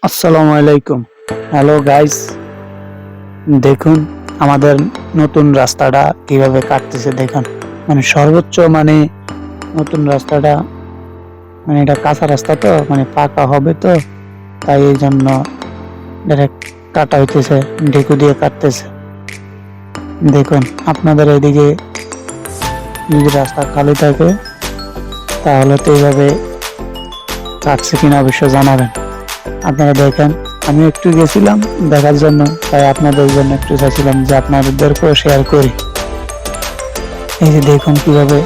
আসসালামু আলাইকুম। Hello guys, দেখুন আমাদের নতুন রাস্তাটা কিভাবে কাটতেছে দেখুন। সর্বোচ্চ নতুন রাস্তাটা এটা কাঁচা রাস্তা তো পাকা হবে তো, তাই এই জন্য ডাইরেক্ট কাটা হইতেছে, ঢেকু দিয়ে কাটতেছে। দেখুন আপনাদের এদিকে যদি রাস্তা খালি থাকে তাহলে তো এইভাবে কাটছে কিনা অবশ্যই জানাবেন। আপনারা দেখেন, আমি একটু গেছিলাম দেখার জন্য, তাই আপনাদের জন্য একটু চাইছিলাম যে আপনাদেরকেও শেয়ার করি। এই যে দেখুন কিভাবে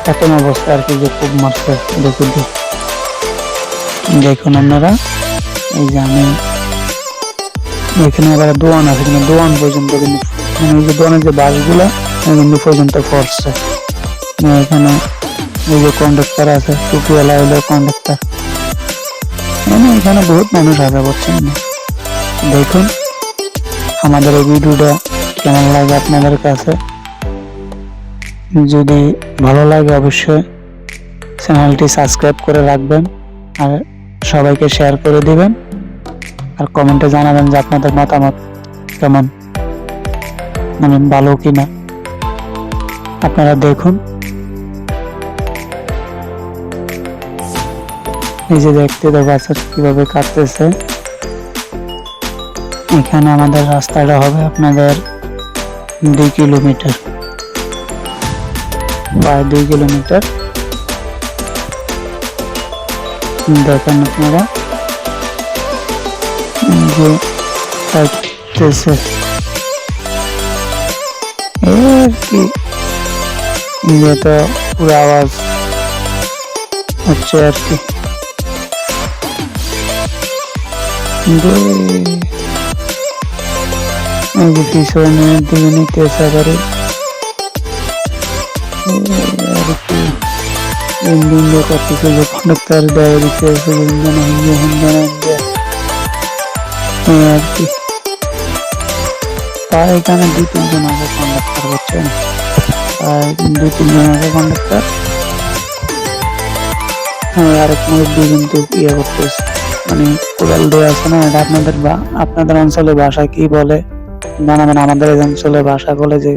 প্রথম অবস্থা আর কি যে খুব মারছে দেখুন। দেখুন আপনারা, এই যে আমি এখানে আবার দোয়ান আছে, কিন্তু দোয়ান পর্যন্ত কিন্তু এই যে দোয়ানের যে বাসগুলা কিন্তু পর্যন্ত করছে। এখানে এই যে কন্ডাক্টর আছে, টুপিওয়ালা হলো কন্ডাক্টর। এখানে বহুত মানুষ আছে বুঝছেন না। দেখুন আমাদের এই ভিডিওটা কেমন লাগে আপনাদের কাছে। যদি ভালো লাগে অবশ্যই চ্যানেলটি সাবস্ক্রাইব করে রাখবেন আর সবাইকে শেয়ার করে দিবেন, আর কমেন্টে জানাবেন যে আপনাদের মতামত কেমন, ভালো কিনা। আপনারা দেখুন, এই যে দেখতে পাচ্ছেন কিভাবে কাটতেছে। এখানে আমাদের রাস্তাটা হবে আপনাদের 2 কিলোমিটার, প্রায় 2 কিলোমিটার। দেখেন আপনারা যে কাটতেছে আর কি, যে তো পুরো আওয়াজ হচ্ছে আর কি। পিছনের দিকে নিতে পারে আর কি। ইঞ্জিন করতেছে যে কন্ডাক্টর দেওয়া দিতে আছে আর কি। তার এখানে 2-3 জন আছে কন্ডাক্টর, বুঝছেন, 2-3 জন আছে কন্ডাক্টর। আরেক মুরব্বী কিন্তু ইয়ে করতেছে, কোদাল দেওয়া আছে না। এটা আপনাদের অঞ্চলের ভাষা কি বলে জানাবেন। আমাদের এই অঞ্চলের ভাষা বলে যে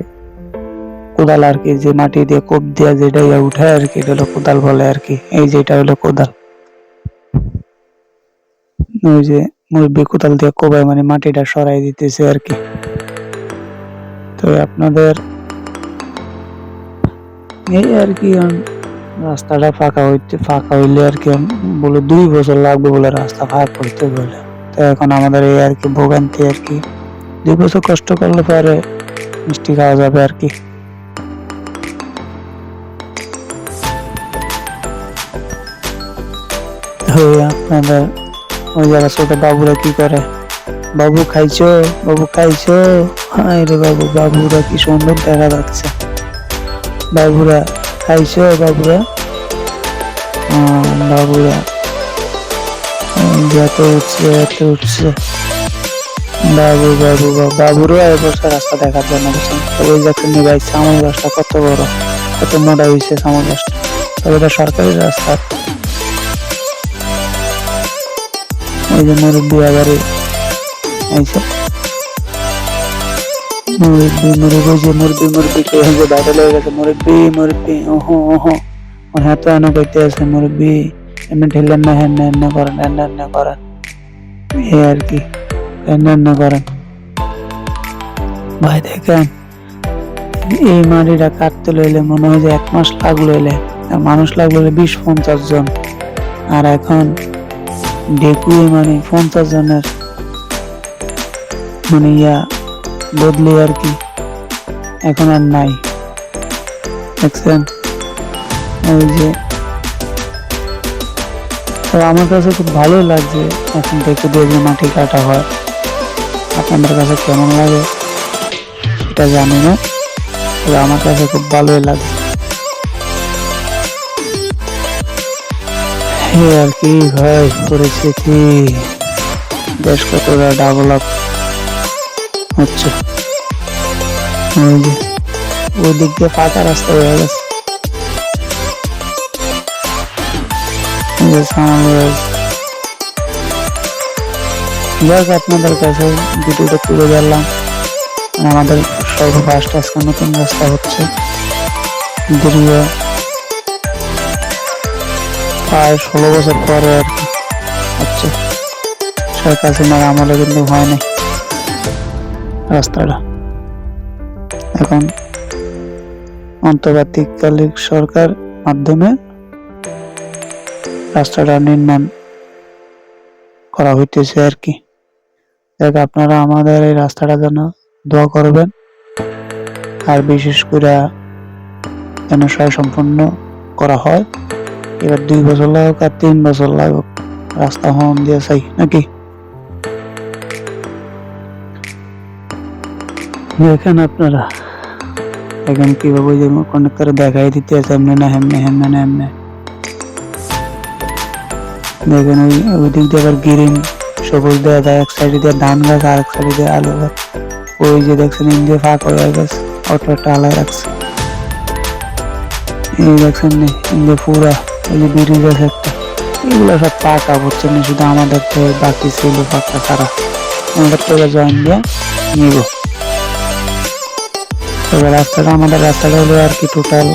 কোদাল আর কি, যে মাটি দিয়ে কোপ দিয়ে যেটা উঠায় আর কি, এটা হলো কোদাল বলে আর কি। এই যেটা হলো কোদাল, ওই যে মুরব্বী কোদাল দিয়ে কোবায়, মাটিটা সরাই দিতেছে আর কি। তো আপনাদের এই আর কি, রাস্তাটা ফাঁকা হইলে আর কি বলে 2 বছর লাগবে বলে রাস্তা ফাঁকা করতে বলে। তো এখন আমাদের এই আর কি ভোগান্তি আর কি, 2 বছর কষ্ট করলে পরে মিষ্টি খাওয়া যাবে আর কি। আপনাদের ওই জায়গা ছোট বাবুরা কি করে, বাবু খাইছো, বাবু খাইছো, হায় রে বাবু, বাবুরা কি সুন্দর দেখা যাচ্ছে। বাবুরা খাইছো, বাবুরা বাবুরা এত উঠছে বাবু বাবু বাবুরও এবছর রাস্তা দেখার জন্য বলছেন। ওই দেখুন ভাই সামল গাছটা কত বড়, কত মোটা হয়েছে সামল গাছটা। তবে এটা সরকারি রাস্তা। ওই যে মুরব্বী আবারই এইসব মুরব্বী কে ভাইরাল হয়ে গেছে। মুরব্বী ওহো ওহো, ওর হাতে এনে করতে আছে মুরব্বী, এমনি ঢেলেন না, হেন করেন, হেন করেন, এই আর কি, হেন করেন। ভাই দেখেন এই মাটিটা কাটতে লইলে মনে হয় যে 1 মাস লাগলো, এলে মানুষ লাগলো 20-50 জন। আর এখন ডেকু 50 জনের ইয়া বদলে আর কি, এখন আর নাই। দেখছেন ওই যে, আমার কাছে খুব ভালোই লাগছে এখন ডেকু দিয়ে যে মাটি কাটা হয়। আপনাদের কাছে কেমন লাগে সেটা জানি না, তবে আমার কাছে খুব ভালোই লাগছে আর কি। ভাই পরিস্থিতি দেশ কতটা ডেভেলপ হচ্ছে। ওই যে ওই দিক দিয়ে ফাঁকা রাস্তা হয়ে গেছে। যাক আপনাদের কাছে ভিডিওটা তুলে ধরলাম। আমাদের সর্বফার্স্ট আজকে নতুন রাস্তা হচ্ছে, দীর্ঘ প্রায় 16 বছর পরে আর কি হচ্ছে। শেখ হাসিনার আমলে কিন্তু হয়নি রাস্তাটা। এখন অন্তর্বর্তীকালীন সরকার মাধ্যমে রাস্তাটা নির্মাণ করা হইতেছে আর কি। দেখ আপনারা আমাদের এই রাস্তাটা যেন দোয়া করবেন, আর বিশেষ করে যেন সম্পূর্ণ করা হয়। এবার 2 বছর লাগুক আর 3 বছর লাগুক, রাস্তা হন দিয়ে চাই নাকি। দেখেন আপনারা এখন কিভাবে যে কন্ডাক্টরে দেখাই দিতে আছে এমনি না হেমনে, হেমনে না এমনে। দেখেন ওই দিক দিয়ে আবার গ্রিন সবুজ দেওয়া যায়, এক সাইডে দিয়ে ধান গাছ আর এক সাইডে দিয়ে আলু গাছ। ওই যে দেখছেন ইন্ডিয়া ফাঁক হয়ে গেছে, অটোটা আলায় রাখছে। এই দেখছেন ইন্ডিয়া পুরা ওই যে ব্রিজ আছে একটা, এগুলো সব পাকা বুঝছেন, শুধু আমাদের তো বাকি ছিল পাকা ছাড়া। আমাদের তো জয়েন দিয়ে নিব। তবে রাস্তাটা আমাদের রাস্তাটা হলো আর কি টোটাল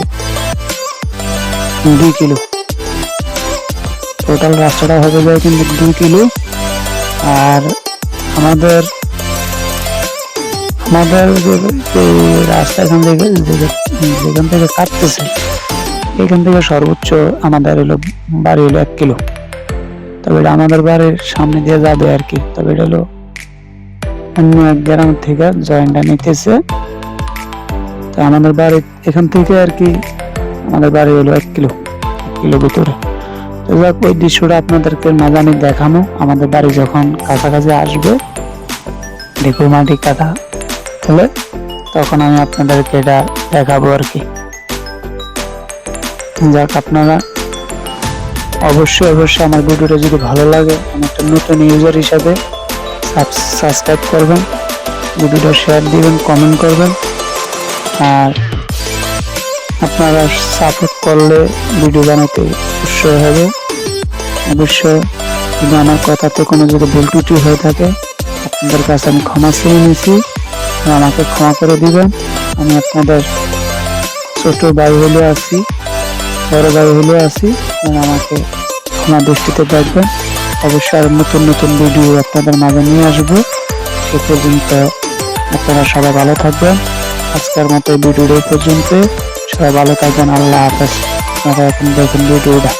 2 কিলো। টোটাল রাস্তাটা হবে যায় কিন্তু 2 কিলো। আর আমাদের যে রাস্তা এখান থেকে যেখান থেকে কাটতেছে এখান থেকে সর্বোচ্চ আমাদের হলো বাড়ি হলো 1 কিলো। তবে এটা আমাদের বাড়ির সামনে দিয়ে যাবে আর কি। তবে এটা হলো অন্য এক গ্রাম থেকে জয়েন্টটা নিতেছে। তো আমাদের বাড়ি এখান থেকে আর কি আমাদের বাড়ি হলো 1 কিলো ভিতরে। তো যাক ওই দৃশ্যটা আপনাদেরকে মাঝে আমি দেখানো, আমাদের বাড়ি যখন কাছাকাছি আসবে দেখো মাটি কাটা হলে তখন আমি আপনাদেরকে এটা দেখাবো আর কি। যাক আপনারা অবশ্যই আমার ভিডিওটা যদি ভালো লাগে, আমি একটা নতুন ইউজার হিসাবে সাবস্ক্রাইব করবেন, ভিডিওটা শেয়ার দিবেন, কমেন্ট করবেন। আর আপনারা সাপোর্ট করলে ভিডিও বানাতে উৎসাহ হবে। অবশ্যই যদি আমার কথাতে কোনো যদি ভুল ত্রুটি হয়ে থাকে আপনাদের কাছে আমি ক্ষমা চেয়ে নিয়েছি, আমাকে ক্ষমা করে দিবেন। আমি আপনাদের ছোট ভাই হলে আছি, বড় ভাই হলে আছি, আমাকে ক্ষমা দৃষ্টিতে দেখবেন। অবশ্যই আর নতুন ভিডিও আপনাদের মাঝে নিয়ে আসবো। সে পর্যন্ত আপনারা সবাই ভালো থাকবেন। আজকের মতো ভিডিওটা এই পর্যন্ত, সবাই ভালো থাকবেন। আল্লাহ হাফেজ। আপনারা এখন দেখুন ভিডিওটা।